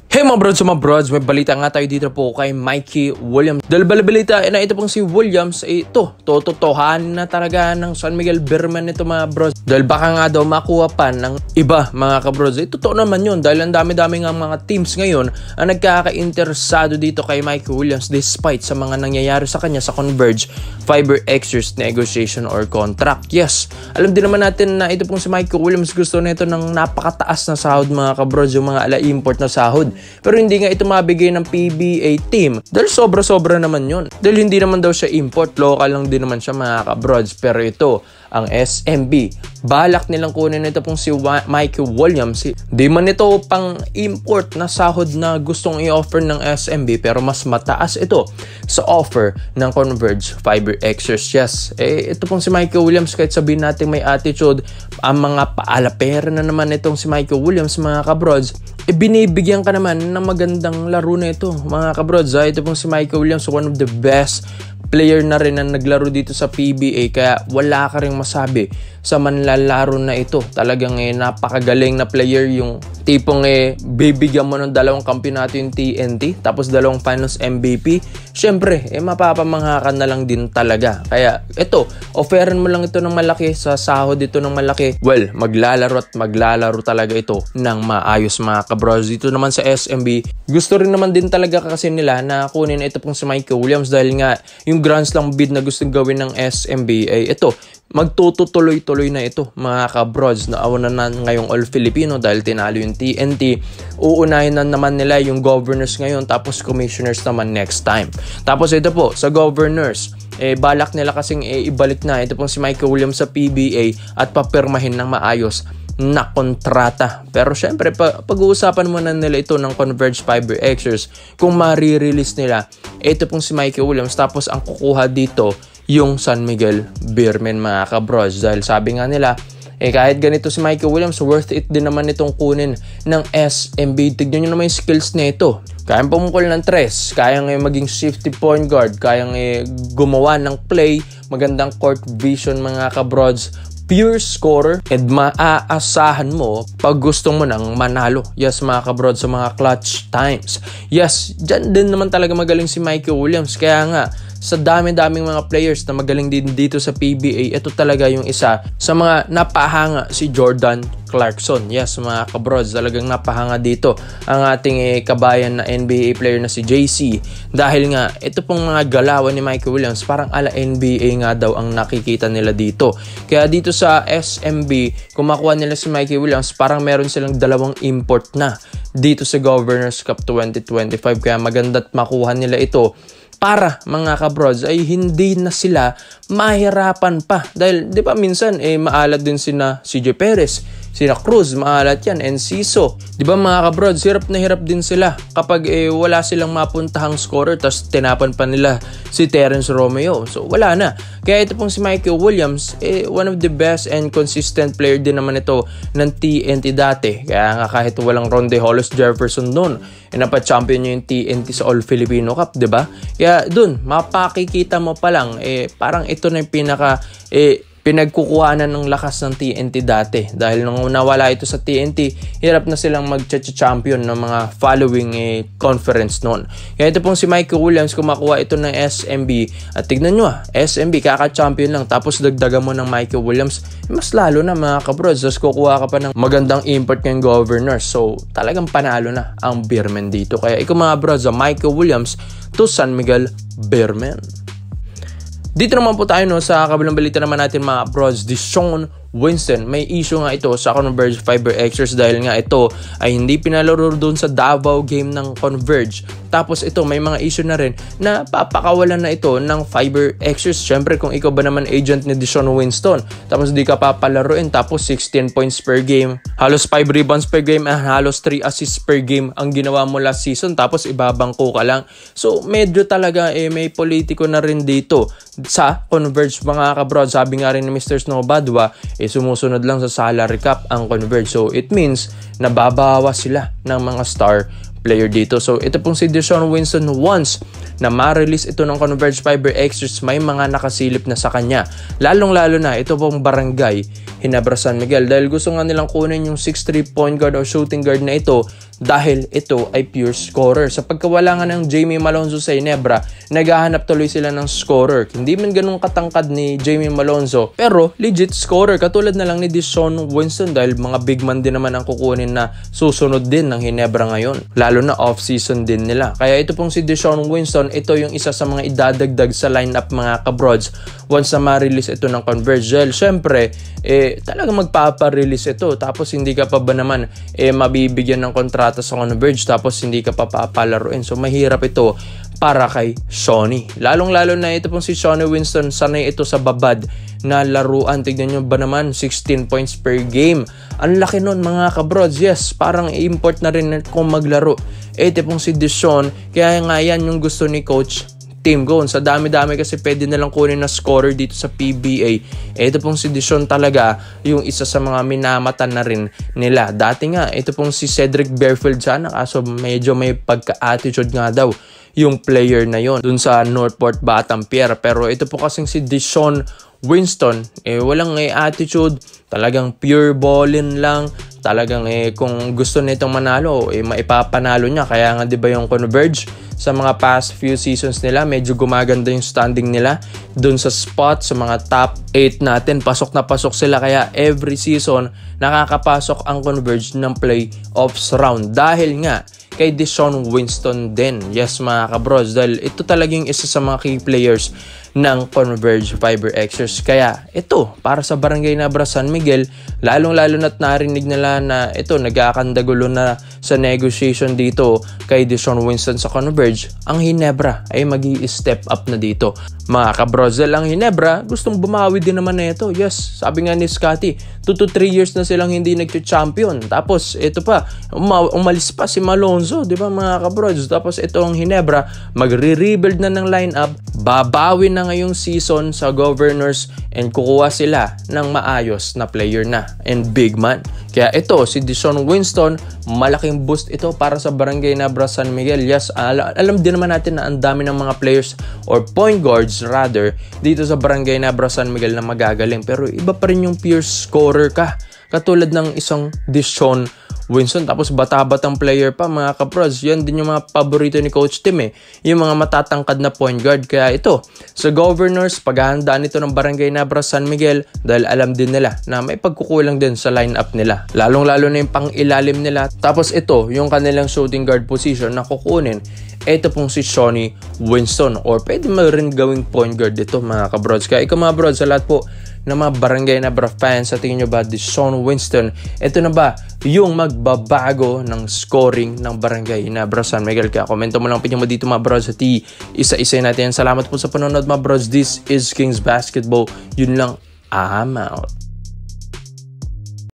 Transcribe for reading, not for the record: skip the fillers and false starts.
Hey mga brods, may balita nga tayo dito po kay Mikey Williams. Dahil balita na ito pong si Williams, tototohanin na talaga ng San Miguel Beermen ito mga brods. Dahil baka nga daw makuha pa ng iba mga kabrods. Totoo naman yun dahil ang dami-dami nga mga teams ngayon ang nagkaka-interesado dito kay Mikey Williams despite sa mga nangyayari sa kanya sa Converge Fiber Xers negotiation or contract. Yes, alam din naman natin na ito pong si Mikey Williams gusto nito ng napakataas na sahod mga kabrods, yung mga ala-import na sahod. Pero hindi nga ito mabigay ng PBA team dahil sobra-sobra naman yun. Dahil hindi naman daw siya import, local lang din naman siya mga kabrods. Pero ito, ang SMB, balak nilang kunin ito pong si Mikey Williams. Di man ito pang import na sahod na gustong i-offer ng SMB pero mas mataas ito sa offer ng Converge Fiber Xers. Yes, ito pong si Mikey Williams kahit sabihin natin may attitude, ang mga paalapera na naman itong si Mikey Williams mga kabrods, binibigyan ka naman ng magandang laro na ito mga kabrods. Ito pong si Mikey Williams, one of the best player na rin na naglaro dito sa PBA kaya wala ka ring masabi sa manlalaro na ito. Talagang napakagaling na player, yung tipong bibigyan mo ng 2 kampeonato yung TNT tapos 2 finals MVP. Syempre, mapapamangha ka na lang din talaga. Kaya ito, offeran mo lang ito ng malaki sa sahod dito ng malaki. Well, maglalaro talaga ito ng maayos mga kabros. Dito naman sa SMB, gusto rin naman din talaga kasi nila na kunin ito pong si Mikey Williams dahil nga yung Grand Slam bid na gustong gawin ng SMB ito, magtutuloy-tuloy na ito mga kabrods. Nauna na ngayong All Filipino dahil tinalo yung TNT. Uunahin na naman nila yung governors ngayon tapos commissioners naman next time. Tapos ito po sa governors, balak nila kasing ibalik na ito pong si Mikey Williams sa PBA at papirmahin ng maayos na kontrata. Pero syempre pag-uusapan muna nila ito ng Converge Fiber Xers kung ma-release nila ito pong si Mikey Williams tapos ang kukuha dito yung San Miguel Beermen mga kabros. Dahil sabi nga nila kahit ganito si Mikey Williams, worth it din naman itong kunin ng SMB. Tignan nyo naman yung skills na ito. Kayang pumukol ng 3, kayang maging shifty point guard, kayang gumawa ng play, magandang court vision mga kabrods, pure scorer, and maaasahan mo pag gusto mo nang manalo. Yes mga kabrod, sa mga clutch times. Yes, dyan din naman talaga magaling si Mikey Williams. Kaya nga, sa dami-daming mga players na magaling din dito sa PBA, ito talaga yung isa sa mga napahanga, si Jordan Clarkson. Yes mga kabrods, talagang napahanga dito ang ating kabayan na NBA player na si JC. Dahil nga, ito pong mga galawan ni Mikey Williams, parang ala NBA nga daw ang nakikita nila dito. Kaya dito sa SMB, kung makuha nila si Mikey Williams, parang meron silang 2 import na dito sa Governors Cup 2025. Kaya maganda't makuha nila ito para mga kabrods ay hindi na sila mahirapan pa. Dahil di ba minsan maalat din sina CJ Perez, sina Cruz, maalat yan, Enciso. Di ba mga kabrods, hirap na hirap din sila kapag wala silang mapuntahang scorer tapos tinapan pa nila si Terence Romeo. So wala na. Kaya ito pong si Mikey Williams, one of the best and consistent player din naman ito ng TNT dati. Kaya nga kahit walang Ronde Hollis Jefferson doon, napa-champion niya yung TNT sa All Filipino Cup, di ba? Kaya dun, mapakikita mo pa lang, parang ito na yung pinagkukuhanan ng lakas ng TNT dati. Dahil nung nawala ito sa TNT, hirap na silang mag-champion ng mga following conference noon. Kaya ito pong si Mikey Williams, kung makuha ito ng SMB, at tignan nyo SMB, kaka-champion lang, tapos dagdagan mo ng Mikey Williams, mas lalo na mga kabrods, tapos kukuha ka pa ng magandang import ng governors. So, talagang panalo na ang Beermen dito. Kaya ikaw mga bros, Mikey Williams to San Miguel Beermen. Dito naman po tayo sa kabilang balita naman natin mga bros, Deshaun Winston. May issue nga ito sa Converge Fiber Xers dahil nga ito ay hindi pinalaro doon sa Davao game ng Converge. Tapos ito may mga issue na rin na papakawalan na ito ng Fiber Xers. Syempre kung ikaw ba naman agent ni Deshaun Winston tapos di ka papalaruin tapos 16 points per game, halos 5 rebounds per game, halos 3 assists per game ang ginawa mo last season tapos ibabangko ka lang. So medyo talaga may politiko na rin dito sa Converge mga kabroad. Sabi nga rin ni Mr. Snowbadwa, sumusunod lang sa salary cap ang Converge. So it means nababawas sila ng mga star player dito. So ito pong si Deshaun Winston, once na ma-release ito ng Converge Fiber Xers, may mga nakasilip na sa kanya. Lalong-lalo na ito pong Barangay Ginebra San Miguel dahil gusto nga nilang kunin yung 6'3" point guard o shooting guard na ito dahil ito ay pure scorer. Sa pagkawala nga ng Jamie Malonzo sa Ginebra, naghahanap tuloy sila ng scorer. Hindi man ganun katangkad ni Jamie Malonzo, pero legit scorer. Katulad na lang ni Deshaun Winston dahil mga big man din naman ang kukunin na susunod din ng Ginebra ngayon. Lalo na off-season din nila. Kaya ito pong si Deshaun Winston, ito yung isa sa mga idadagdag sa lineup mga kabrods once na ma-release ito ng Converge. Dahil syempre, talagang magpapa-release ito. Tapos hindi ka pa ba naman mabibigyan ng kontrata sa Converge tapos hindi ka pa papalaruin. So mahirap ito para kay Shawnee. Lalong-lalo na ito pong si Shawnee Winston, sanay ito sa babad na laruan. Tignan nyo ba naman, 16 points per game. Ang laki nun mga kabrods. Yes, parang import na rin kung maglaro. Ito pong si Deshaun, kaya nga yan yung gusto ni Coach Tim Cone. Sa dami-dami kasi pwede nalang kunin na scorer dito sa PBA. Ito pong si Deshaun talaga yung isa sa mga minamatan na rin nila. Dati nga, ito pong si Cedric Bearfield sana, kaso medyo may pagka-attitude nga daw yung player na yon dun sa Northport Batampier. Pero ito po kasing si Deshaun Winston, walang attitude, talagang pure ballin lang. Talagang kung gusto nitong manalo, maipapanalo niya. Kaya nga 'di ba yung Converge sa mga past few seasons nila, medyo gumaganda yung standing nila dun sa spot sa mga top 8 natin. Pasok na pasok sila, kaya every season nakakapasok ang Converge ng playoffs round dahil nga kay Deshaun Winston din. Yes mga kabros, dahil ito talagang isa sa mga key players ng Converge Fiber Xers. Kaya ito, para sa Barangay Nabra San Miguel, lalong-lalo na't narinig nila na ito, nagkakandagulo na sa negotiation dito kay Deshaun Winston sa Converge, ang Ginebra ay magi-step up na dito. Mga kabrozel, ang Ginebra, gustong bumawi din naman na ito. Yes, sabi nga ni Scotty, 2 to 3 years na silang hindi nag-champion. Tapos, ito pa, umalis pa si Malonzo, di ba mga kabrozel? Tapos, ito ang Ginebra, magre-rebuild na ng lineup, babawi na ngayong season sa Governors and kukuha sila ng maayos na player na and big man. Kaya ito, si Deshaun Winston, malaking boost ito para sa Barangay Nabra San Miguel. Yes, alam din naman natin na ang dami ng mga players or point guards rather dito sa Barangay Nabra San Miguel na magagaling. Pero iba pa rin yung pure scorer ka. Katulad ng isang Deshaun Winston, tapos bata-batang player pa mga kapros. Yan din yung mga paborito ni Coach Tim yung mga matatangkad na point guard. Kaya ito, sa Governors, paghahandaan ito ng Barangay Nabra San Miguel dahil alam din nila na may pagkukulang din sa lineup nila. Lalong-lalo na yung pang-ilalim nila. Tapos ito, yung kanilang shooting guard position na kukunin. Ito pong si Shawnee Winston, or pwede mo rin gawing point guard dito mga kabrods. Kaya ikaw mga brods, sa lahat po ng mga Barangay Nabra fans, sa tingin nyo ba Deshaun Winston, ito na ba yung magbabago ng scoring ng Barangay Nabra San Miguel? Kaya komento mo lang pinyo mo dito mga brods at isa-isa natin. Salamat po sa panonood mga brods. This is Kings Basketball. Yun lang, I'm out.